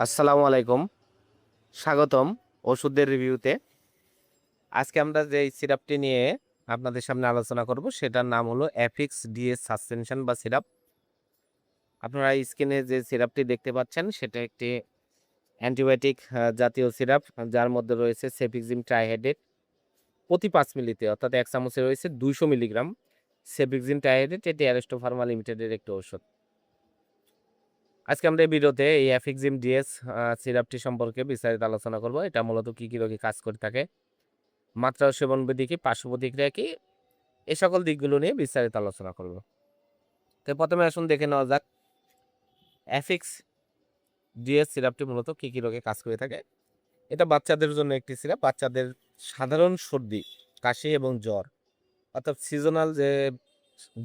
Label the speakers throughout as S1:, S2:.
S1: আসসালামু আলাইকুম, স্বাগতম ওষুধের রিভিউতে। আজকে আমরা যে সিরাপটি নিয়ে আপনাদের সামনে আলোচনা করব সেটার নাম হলো অ্যাফিক্স ডিএস সাসপেনশন বা সিরাপ। আপনারা স্ক্রিনে যে সিরাপটি দেখতে পাচ্ছেন সেটা একটি অ্যান্টিবায়োটিক জাতীয় সিরাপ, যার মধ্যে রয়েছে সেফিক্সিম ট্রাইহাইড্রেট প্রতি 5 মিলিতে, অর্থাৎ 1 চামচে রয়েছে 200 মিলিগ্রাম সেফিক্সিম ট্রাইহাইড্রেট। এটি অ্যারিস্টো ফার্মা লিমিটেডের একটি ঔষধ। আজকে আমরা এই ভিডিওতে এই অ্যাফিক্সিম ডিএস সিরাপটি সম্পর্কে বিস্তারিত আলোচনা করব। এটা মূলত কি রোগে কাজ করে থাকে, মাত্রা ও সেবনবিধি কি, পার্শ্ব প্রতিক্রিয়া কি, এ সকল দিকগুলো নিয়ে বিস্তারিত আলোচনা করব। তো প্রথমে আসুন দেখে নেওয়া যাক অ্যাফিক্স ডিএস সিরাপটি মূলত কি রোগে কাজ করে থাকে। এটা বাচ্চাদের জন্য একটি সিরাপ। বাচ্চাদের সাধারণ সর্দি, কাশি এবং জ্বর, অর্থাৎ সিজনাল যে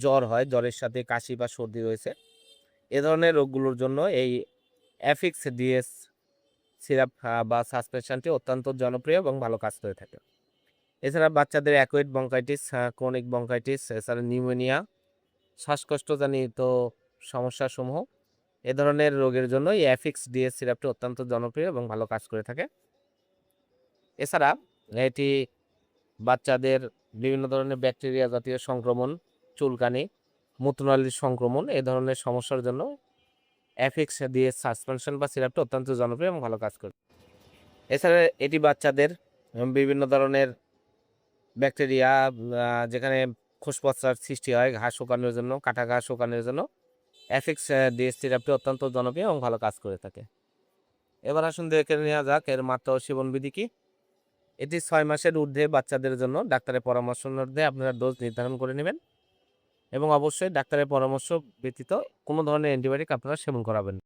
S1: জ্বর হয়, জ্বরের সাথে কাশি বা সর্দি রয়েছে, এ ধরনের রোগগুলোর জন্য এই অ্যাফিক্স ডিএস সিরাপ বা সাসপেনশনটি অত্যন্ত জনপ্রিয় এবং ভালো কাজ করে থাকে। এছাড়া বাচ্চাদের অ্যাকুয়েট ব্রঙ্কাইটিস, ক্রনিক ব্রঙ্কাইটিস, এছাড়া নিউমোনিয়া, শ্বাসকষ্টজনিত সমস্যাসমূহ, এ ধরনের রোগের জন্য এই অ্যাফিক্স ডিএস সিরাপটি অত্যন্ত জনপ্রিয় এবং ভালো কাজ করে থাকে। এছাড়া এটি বাচ্চাদের বিভিন্ন ধরনের ব্যাকটেরিয়া জাতীয় সংক্রমণ, চুলকানি, মূত্রনালীর সংক্রমণ, এ ধরনের সমস্যার জন্য অ্যাফিক্স ডিএস সাসপেনশন বা সিরাপটি অত্যন্ত জনপ্রিয় এবং ভালো কাজ করে। এছাড়া এটি বাচ্চাদের বিভিন্ন ধরনের ব্যাকটেরিয়া, যেখানে খোসপত্রার সৃষ্টি হয়, ঘা শুকানোর জন্য, কাটা ঘা শুকানোর জন্য অ্যাফিক্স ডিএস সিরাপটি অত্যন্ত জনপ্রিয় এবং ভালো কাজ করে থাকে। এবার আসুন দেখে নেওয়া যাক এর মাত্রা ও সেবনবিধি কি। এটি 6 মাসের ঊর্ধ্বে বাচ্চাদের জন্য ডাক্তারের পরামর্শ অনুযায়ী আপনারা ডোজ নির্ধারণ করে নেবেন এবং অবশ্যই ডাক্তারের পরামর্শ ব্যতীত কোনো ধরনের অ্যান্টিবায়োটিক আপনারা সেবন করাবেন না।